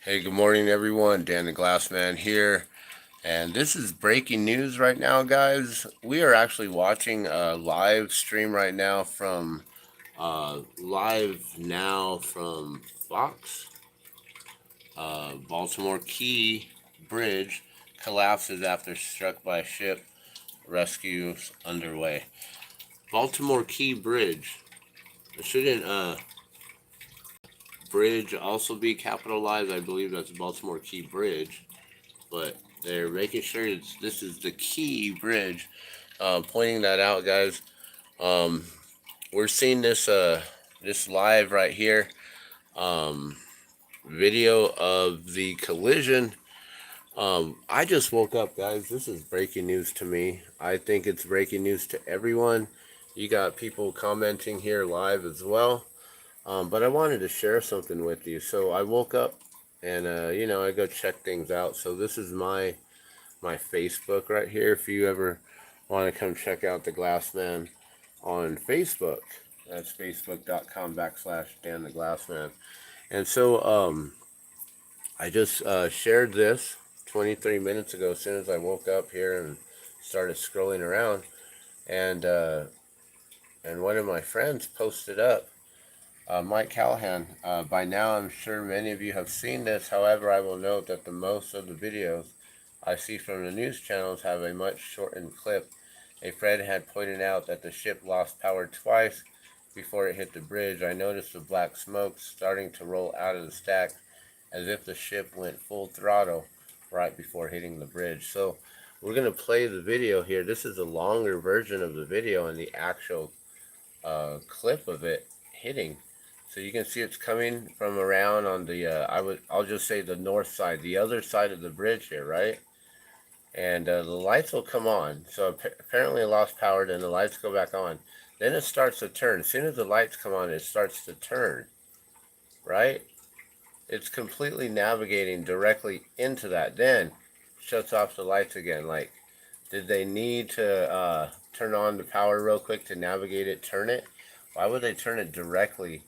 Hey, good morning, everyone. Dan the Glassman here, and this is breaking news right now, guys. We are actually watching a live stream right now from Fox. Baltimore Key Bridge collapses after struck by a ship. Rescues underway. Baltimore Key Bridge. Shouldn't bridge also be capitalized? I believe that's Baltimore Key Bridge, but they're making sure this is the Key Bridge. Pointing that out, guys. Um, we're seeing this live right here. Um, Video of the collision. I just woke up, guys. This is breaking news to me. I think it's breaking news to everyone. You got people commenting here live as well. But I wanted to share something with you. So I woke up and I go check things out. So this is my Facebook right here. If you ever want to come check out the Glassman on Facebook, that's facebook.com/Dan the Glassman. And so I just shared this 23 minutes ago as soon as I woke up here and started scrolling around, and one of my friends posted up. Mike Callahan. By now, I'm sure many of you have seen this. However, I will note that the most of the videos I see from the news channels have a much shortened clip. A friend had pointed out that the ship lost power twice before it hit the bridge. I noticed the black smoke starting to roll out of the stack as if the ship went full throttle right before hitting the bridge. So we're going to play the video here. This is a longer version of the video and the actual clip of it hitting. So you can see it's coming from around on the I'll just say the north side, the other side of the bridge here, right? And the lights will come on. So apparently it lost power, then the lights go back on. Then it starts to turn. As soon as the lights come on, it starts to turn, right? It's completely navigating directly into that. Then shuts off the lights again. Like, did they need to turn on the power real quick to navigate it, turn it? Why would they turn it directly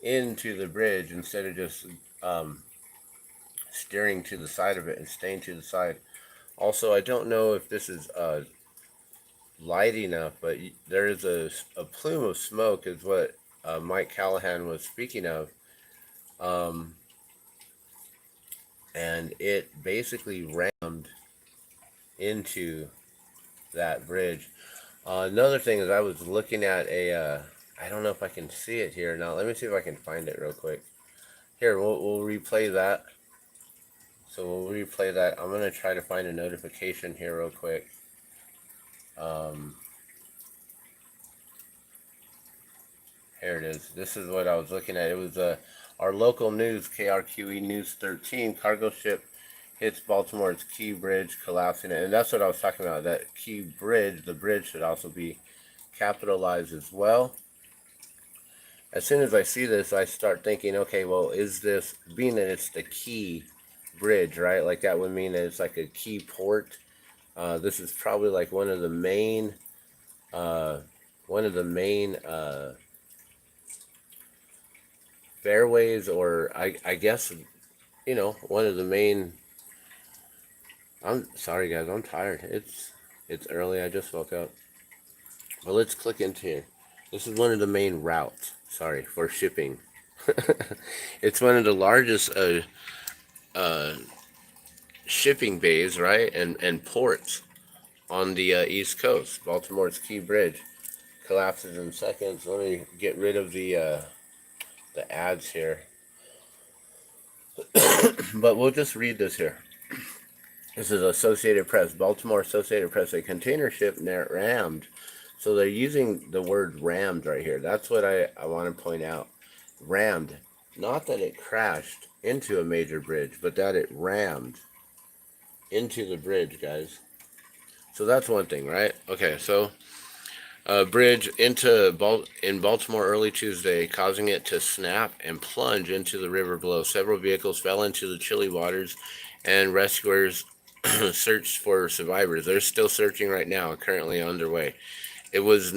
into the bridge instead of just steering to the side of it and staying to the side? Also, I don't know if this is light enough, but there is a plume of smoke, is what Mike Callahan was speaking of. And it basically rammed into that bridge. Another thing is I was looking at I don't know if I can see it here now. Let me see if I can find it real quick. Here, we'll replay that. So we'll replay that. I'm going to try to find a notification here real quick. Here it is. This is what I was looking at. It was our local news, KRQE News 13. Cargo ship hits Baltimore's Key Bridge, collapsing it. And that's what I was talking about. That Key Bridge, the bridge should also be capitalized as well. As soon as I see this, I start thinking, okay, well, is this, being that it's the Key Bridge, right? Like that would mean that it's like a key port. This is probably like one of the main fairways, or I guess, one of the main. I'm sorry, guys. I'm tired. It's early. I just woke up. But let's click into here. This is one of the main routes. Sorry, for shipping. It's one of the largest shipping bays, right, and ports on the East Coast. Baltimore's Key Bridge collapses in seconds. Let me get rid of the ads here. But we'll just read this here. This is Associated Press. Baltimore Associated Press. A container ship rammed. So they're using the word rammed right here. That's what I want to point out. Rammed. Not that it crashed into a major bridge, but that it rammed into the bridge, guys. So that's one thing, right? Okay, so bridge in Baltimore early Tuesday, causing it to snap and plunge into the river below. Several vehicles fell into the chilly waters, and rescuers searched for survivors. They're still searching right now, currently underway. It was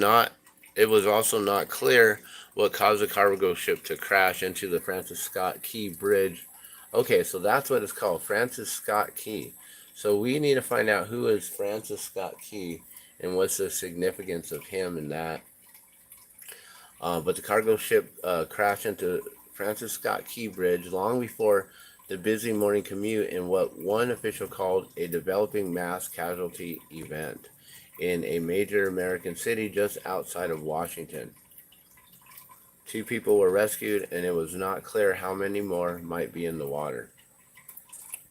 also not clear what caused the cargo ship to crash into the Francis Scott Key Bridge Okay, so that's what it's called, Francis Scott Key. So we need to find out who is Francis Scott Key and what's the significance of him in that. But the cargo ship crashed into Francis Scott Key Bridge long before the busy morning commute in what one official called a developing mass casualty event in a major American city just outside of Washington. 2 people were rescued, and it was not clear how many more might be in the water.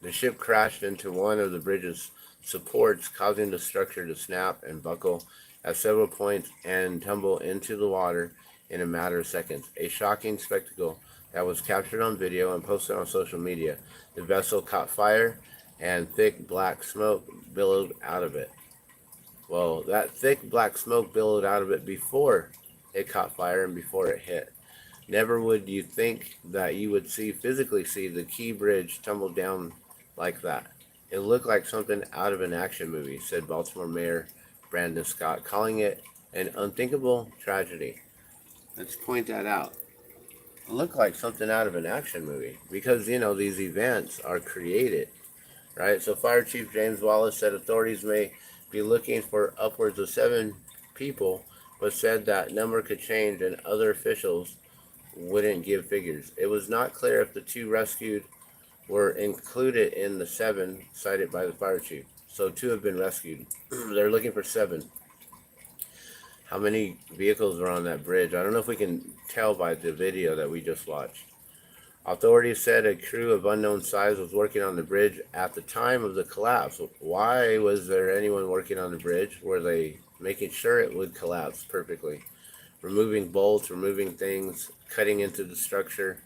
The ship crashed into one of the bridge's supports, causing the structure to snap and buckle at several points and tumble into the water in a matter of seconds. A shocking spectacle that was captured on video and posted on social media. The vessel caught fire, and thick black smoke billowed out of it. Well, that thick black smoke billowed out of it before it caught fire and before it hit. Never would you think that you would physically see the Key Bridge tumble down like that. It looked like something out of an action movie, said Baltimore Mayor Brandon Scott, calling it an unthinkable tragedy. Let's point that out. It looked like something out of an action movie because, these events are created, right? So Fire Chief James Wallace said authorities may be looking for upwards of 7 people, but said that number could change and other officials wouldn't give figures. It was not clear if the 2 rescued were included in the 7 cited by the fire chief. So 2 have been rescued. They're looking for 7. How many vehicles are on that bridge? I don't know if we can tell by the video that we just watched. Authorities said a crew of unknown size was working on the bridge at the time of the collapse. Why was there anyone working on the bridge? Were they making sure it would collapse perfectly? Removing bolts, removing things, cutting into the structure,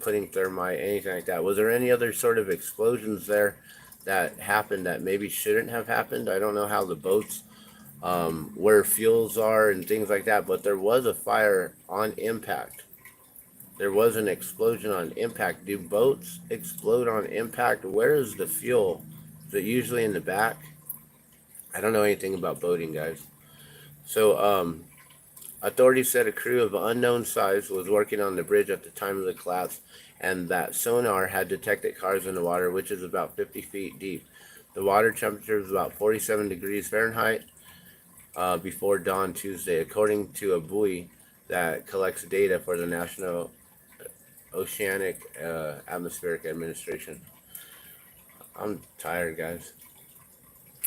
putting thermite, anything like that. Was there any other sort of explosions there that happened that maybe shouldn't have happened? I don't know how the boats, where fuels are and things like that, but there was a fire on impact. There was an explosion on impact. Do boats explode on impact? Where is the fuel? Is it usually in the back? I don't know anything about boating, guys. So, authorities said a crew of unknown size was working on the bridge at the time of the collapse, and that sonar had detected cars in the water, which is about 50 feet deep. The water temperature was about 47 degrees Fahrenheit before dawn Tuesday, according to a buoy that collects data for the National Oceanic Atmospheric Administration. I'm tired, guys.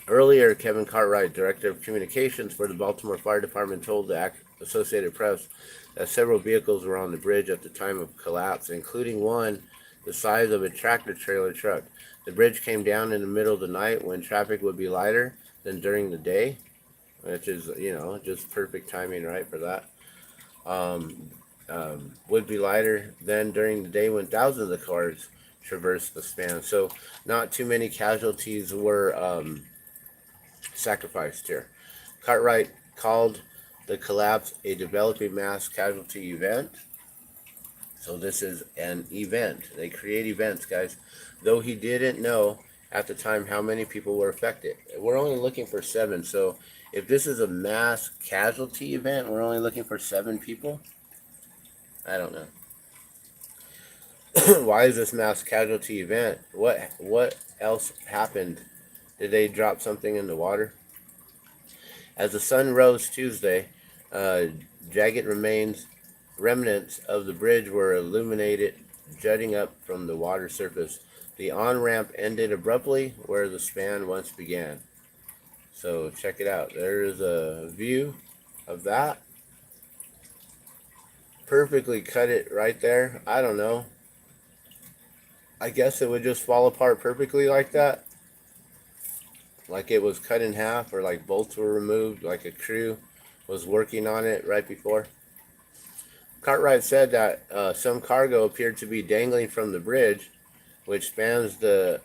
Earlier, Kevin Cartwright, Director of Communications for the Baltimore Fire Department, told the Associated Press that several vehicles were on the bridge at the time of collapse, including one the size of a tractor-trailer truck. The bridge came down in the middle of the night when traffic would be lighter than during the day, which is, just perfect timing, right, for that. Would be lighter than during the day when thousands of cars traversed the span. So not too many casualties were sacrificed here. Cartwright called the collapse a developing mass casualty event. So this is an event. They create events, guys. Though he didn't know at the time how many people were affected. We're only looking for 7. So if this is a mass casualty event, we're only looking for 7 people. I don't know. Why is this mass casualty event? What else happened? Did they drop something in the water? As the sun rose Tuesday, jagged remnants of the bridge were illuminated, jutting up from the water surface. The on-ramp ended abruptly where the span once began. So check it out. There's a view of that. Perfectly cut it right there. I don't know. I guess it would just fall apart perfectly like that. Like it was cut in half, or like bolts were removed, like a crew was working on it right before. Cartwright said that some cargo appeared to be dangling from the bridge, which spans the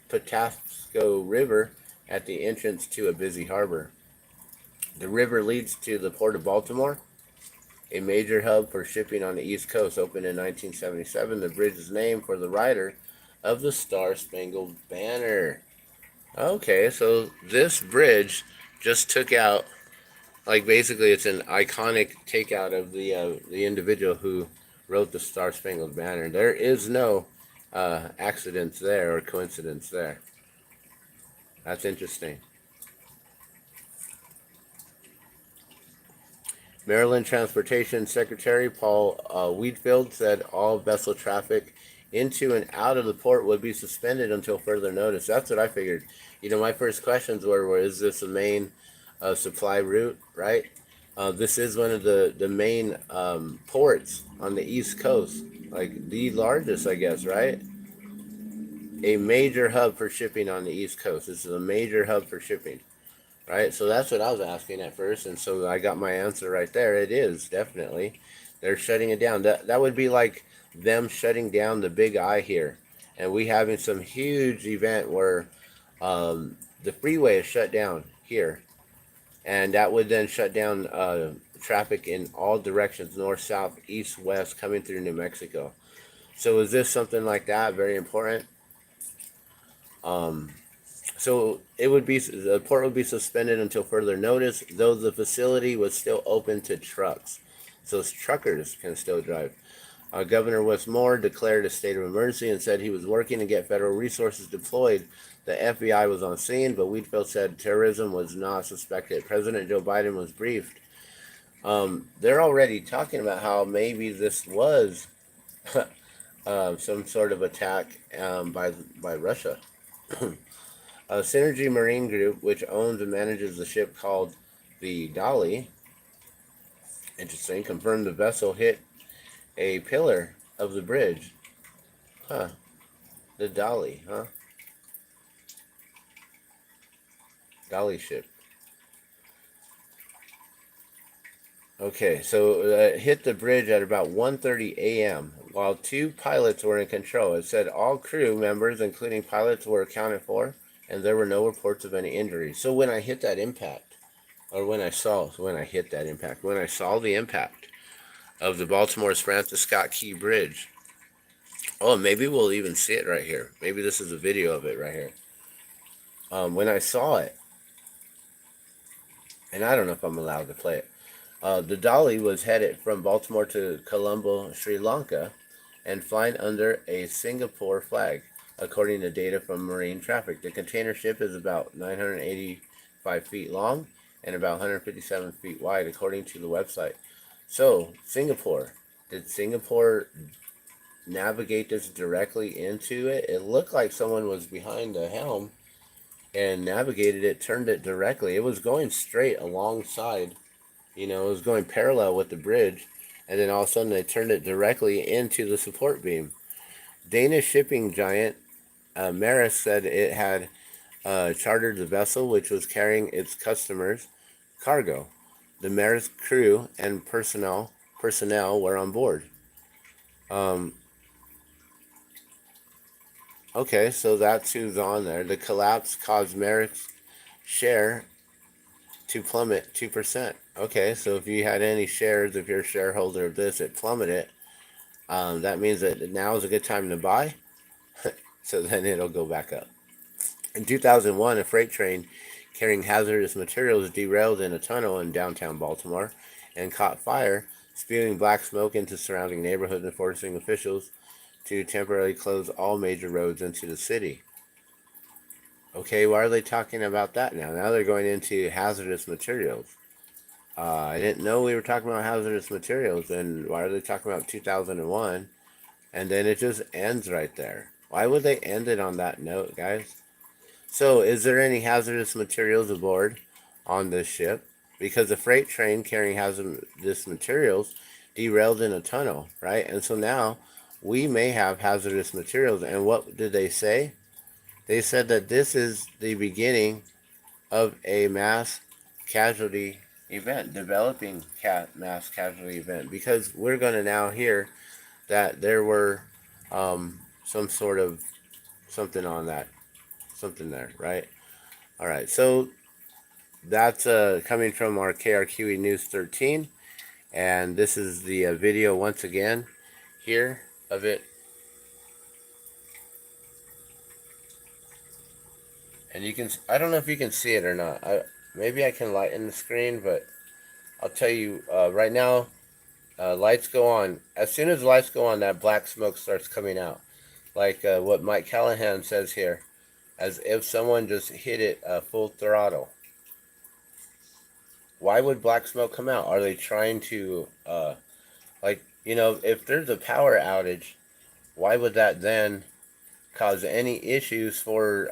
Patapsco River at the entrance to a busy harbor. The river leads to the Port of Baltimore, a major hub for shipping on the East Coast. Opened in 1977, the bridge is named for the writer of the Star-Spangled Banner. Okay, so this bridge just took out, like basically it's an iconic takeout of the individual who wrote the Star-Spangled Banner. There is no accidents there or coincidence there. That's interesting. Maryland Transportation Secretary Paul Wheatfield said all vessel traffic into and out of the port would be suspended until further notice. That's what I figured. My first questions were is this a main supply route, right? This is one of the main ports on the East Coast, like the largest, I guess, right? A major hub for shipping on the East Coast. This is a major hub for shipping, right? So that's what I was asking at first, and so I got my answer right there. It is definitely they're shutting it down. That would be like them shutting down the Big I here, and we having some huge event where the freeway is shut down here, and that would then shut down traffic in all directions, north, south, east, west, coming through New Mexico. So is this something like that? Very important. Um, So it would be the port would be suspended until further notice, though the facility was still open to trucks, so truckers can still drive. Governor Westmore declared a state of emergency and said he was working to get federal resources deployed. The FBI was on scene, but Wheatfield said terrorism was not suspected. President Joe Biden was briefed. They're already talking about how maybe this was some sort of attack by Russia. Synergy Marine Group, which owns and manages the ship called the Dolly, interesting, confirmed the vessel hit a pillar of the bridge. Huh. The Dolly, huh? Dolly ship. Okay, so it hit the bridge at about 1:30 a.m. while two pilots were in control. It said all crew members, including pilots, were accounted for, and there were no reports of any injuries. So when I hit that impact, or when I saw the impact of the Baltimore's Francis Scott Key Bridge. Oh, maybe we'll even see it right here. Maybe this is a video of it right here. When I saw it, and I don't know if I'm allowed to play it. The Dolly was headed from Baltimore to Colombo, Sri Lanka, and flying under a Singapore flag, according to data from marine traffic. The container ship is about 985 feet long and about 157 feet wide, according to the website. So, Singapore. Did Singapore navigate this directly into it? It looked like someone was behind the helm and navigated it, turned it directly. It was going straight alongside, it was going parallel with the bridge, and then all of a sudden they turned it directly into the support beam. Danish shipping giant Maersk said it had chartered the vessel, which was carrying its customers' cargo. The Maersk crew and personnel were on board. Okay, so that's who's on there. The collapse caused Maersk's share to plummet 2%. Okay, so if you had any shares, if you're a shareholder of this, it plummeted. That means that now is a good time to buy. So then it'll go back up. In 2001, a freight train carrying hazardous materials derailed in a tunnel in downtown Baltimore and caught fire, spewing black smoke into surrounding neighborhoods and forcing officials to temporarily close all major roads into the city. Okay, why are they talking about that now? Now they're going into hazardous materials. I didn't know we were talking about hazardous materials, and why are they talking about 2001? And then it just ends right there. Why would they end it on that note, guys? So, is there any hazardous materials aboard on this ship? Because the freight train carrying hazardous materials derailed in a tunnel, right? And so now we may have hazardous materials. And what did they say? They said that this is the beginning of a mass casualty event, developing mass casualty event, because we're going to now hear that there were some sort of something there, right? All right, so that's coming from our KRQE News 13, and this is the video once again here of it. And you can, I don't know if you can see it or not. Maybe I can lighten the screen, but I'll tell you right now, lights go on. As soon as the lights go on, that black smoke starts coming out. like what Mike Callahan says here, as if someone just hit it full throttle. Why would black smoke come out? Are they trying to, like, you know, if there's a power outage, why would that then cause any issues for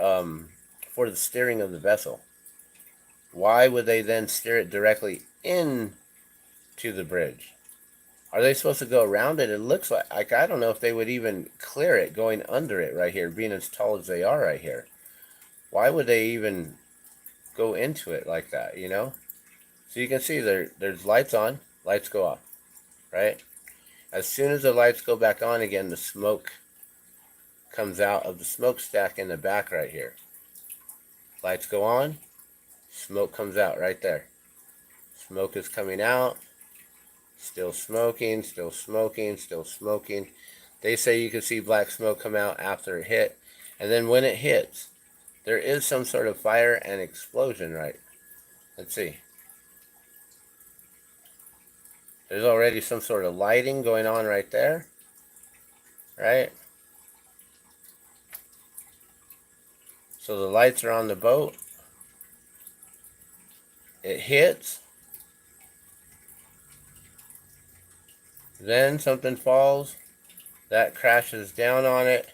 the steering of the vessel? Why would they then steer it directly in to the bridge? Are they supposed to go around it? It looks like I don't know if they would even clear it going under it right here, being as tall as they are right here. Why would they even go into it like that, you know? So you can see there's lights on, lights go off, right? As soon as the lights go back on again, the smoke comes out of the smokestack in the back right here. Lights go on, smoke comes out right there. Smoke is coming out. Still smoking, still smoking, still smoking. They say you can see black smoke come out after it hit. And then when it hits, there is some sort of fire and explosion, right? Let's see. There's already some sort of lighting going on right there, right? So the lights are on the boat. It hits. Then something falls. That crashes down on it.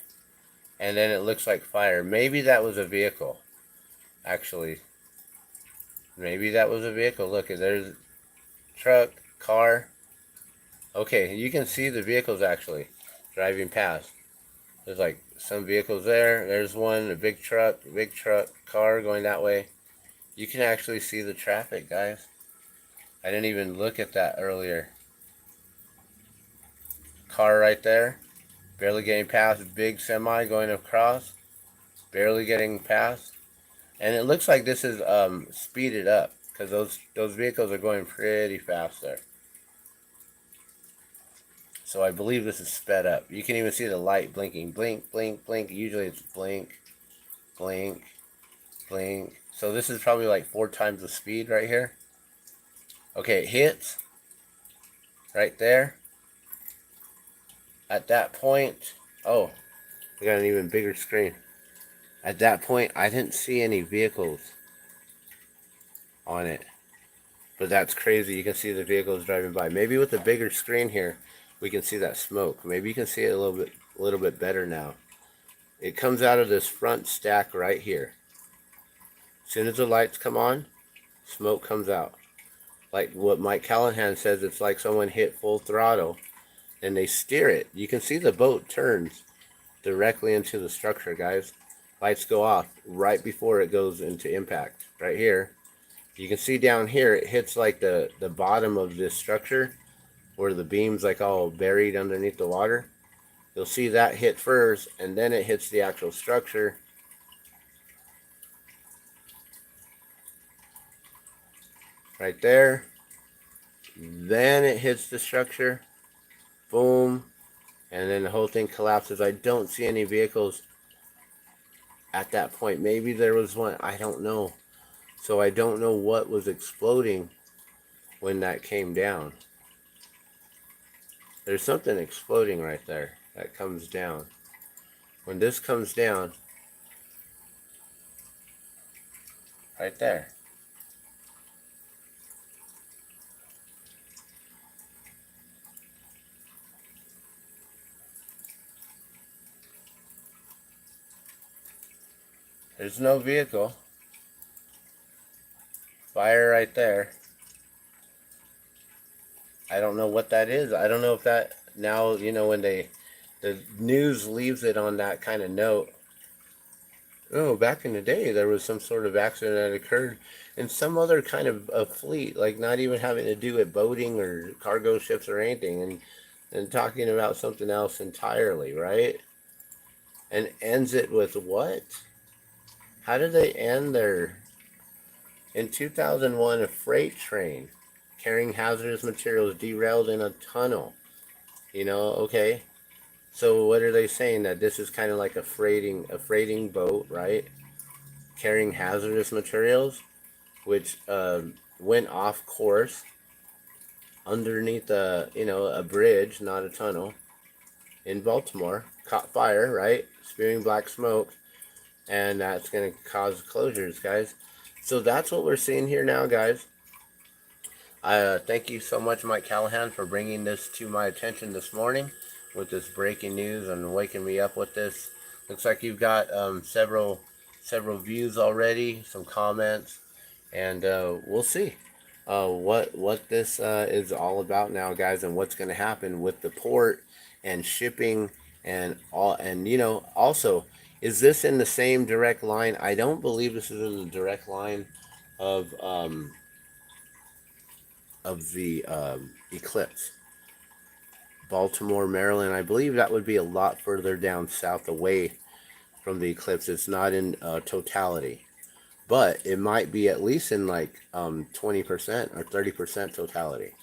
And then it looks like fire. Maybe that was a vehicle. Actually. Maybe that was a vehicle. Look, there's truck, car. Okay, you can see the vehicles actually driving past. There's like some vehicles there. There's one, a big truck, car going that way. You can actually see the traffic, guys. I didn't even look at that earlier. Car right there. Barely getting past. Big semi going across. Barely getting past. And it looks like this is speeded up, because those vehicles are going pretty fast there. So I believe this is sped up. You can even see the light blinking. Blink, blink, blink. Usually it's blink, blink, blink. So this is probably like 4 times the speed right here. Okay, it hits right there. At that point, oh, we got an even bigger screen. At that point, I didn't see any vehicles on it. But that's crazy. You can see the vehicles driving by. Maybe with the bigger screen here, we can see that smoke. Maybe you can see it a little bit better now. It comes out of this front stack right here. As soon as the lights come on, smoke comes out. Like what Mike Callahan says, it's like someone hit full throttle and they steer it. You can see the boat turns directly into the structure, guys. Lights go off right before it goes into impact. Right here. You can see down here, it hits like the bottom of this structure where the beam's like all buried underneath the water. You'll see that hit first, and then it hits the actual structure. Right there. Then it hits the structure. Boom. And then the whole thing collapses. I don't see any vehicles at that point. Maybe there was one. I don't know. So I don't know what was exploding when that came down. There's something exploding right there that comes down. When this comes down, right there. There's no vehicle. Fire right there. I don't know what that is. I don't know if that now, you know, when the news leaves it on that kind of note. Oh, back in the day, there was some sort of accident that occurred in some other kind of a fleet, like not even having to do with boating or cargo ships or anything, and talking about something else entirely, right? And ends it with what? How did they end their... In 2001, a freight train carrying hazardous materials derailed in a tunnel. You know, okay. So what are they saying? That this is kind of like a freighting boat, right? Carrying hazardous materials, which went off course underneath a bridge, not a tunnel, in Baltimore. caught fire, right? Spewing black smoke, and that's going to cause closures, guys. So that's what we're seeing here now, guys. Thank you so much, Mike Callahan, for bringing this to my attention this morning with this breaking news and waking me up with this. Looks like you've got several views already, some comments, and we'll see what this is all about now, guys, and what's going to happen with the port and shipping and all. And also, is this in the same direct line? I don't believe this is in the direct line of the eclipse. Baltimore, Maryland. I believe that would be a lot further down south away from the eclipse. It's not in totality, but it might be at least in like 20% or 30% totality,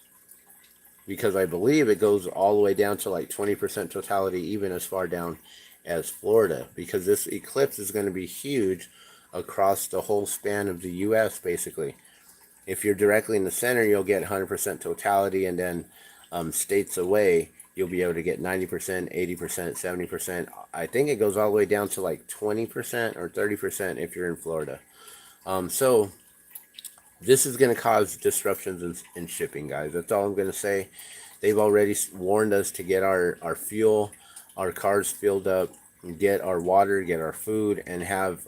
because I believe it goes all the way down to like 20% totality, even as far down as Florida, because this eclipse is going to be huge across the whole span of the U.S. basically. If you're directly in the center, you'll get 100% totality, and then states away, you'll be able to get 90%, 80%, 70%. I think it goes all the way down to like 20% or 30% if you're in Florida. So this is going to cause disruptions in shipping, guys. That's all I'm going to say. They've already warned us to get our fuel, our cars filled up, get our water, get our food, and have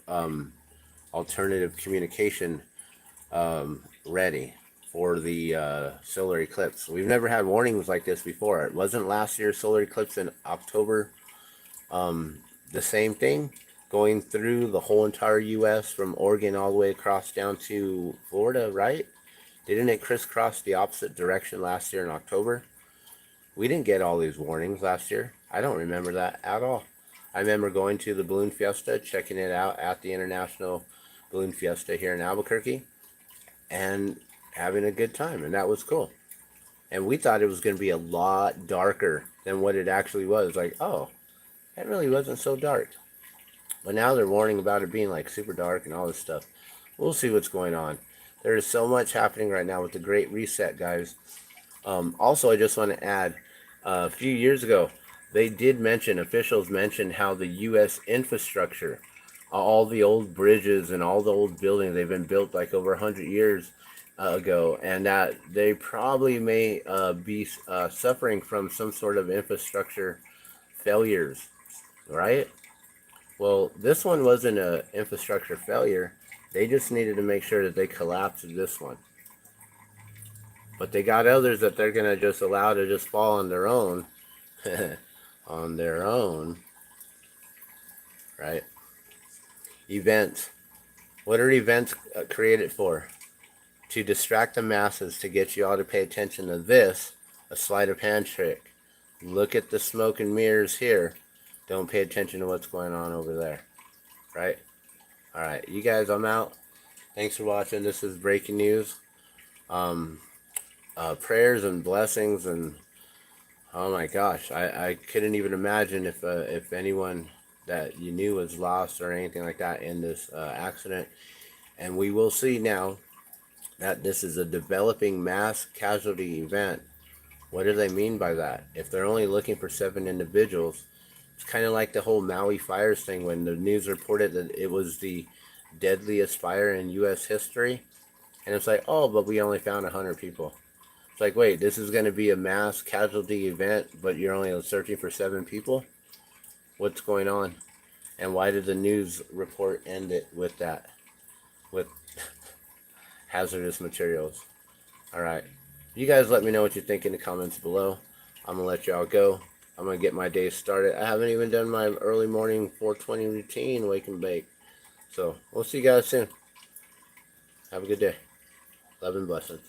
alternative communication ready for the solar eclipse. We've never had warnings like this before. It wasn't last year's solar eclipse in October. The same thing going through the whole entire U.S. from Oregon all the way across down to Florida, right? Didn't it crisscross the opposite direction last year in October? We didn't get all these warnings last year. I don't remember that at all. I remember going to the Balloon Fiesta, checking it out at the International Balloon Fiesta here in Albuquerque, and having a good time, and that was cool. And we thought it was going to be a lot darker than what it actually was. Like, oh, that really wasn't so dark. But now they're warning about it being like super dark and all this stuff. We'll see what's going on. There is so much happening right now with the Great Reset, guys. Also, I just want to add, a few years ago, they did mention, officials mentioned how the U.S. infrastructure, all the old bridges and all the old buildings, they've been built like over 100 years ago, and that they probably may be suffering from some sort of infrastructure failures, right? Well, this one wasn't an infrastructure failure. They just needed to make sure that they collapsed this one. But they got others that they're going to just allow to just fall on their own. On their own. Right? Events. What are events created for? To distract the masses, to get you all to pay attention to this, a sleight of hand trick. Look at the smoke and mirrors here. Don't pay attention to what's going on over there. Right? Alright, you guys, I'm out. Thanks for watching. This is breaking news. Prayers and blessings, and oh my gosh, I couldn't even imagine if anyone that you knew was lost or anything like that in this accident. And we will see now that this is a developing mass casualty event. What do they mean by that? If they're only looking for 7 individuals, it's kind of like the whole Maui fires thing when the news reported that it was the deadliest fire in U.S. history. And it's like, oh, but we only found 100 people. It's like, wait, this is going to be a mass casualty event, but you're only searching for 7 people? What's going on? And why did the news report end it with that? With hazardous materials. Alright. You guys let me know what you think in the comments below. I'm going to let y'all go. I'm going to get my day started. I haven't even done my early morning 4:20 routine, wake and bake. So, we'll see you guys soon. Have a good day. Love and blessings.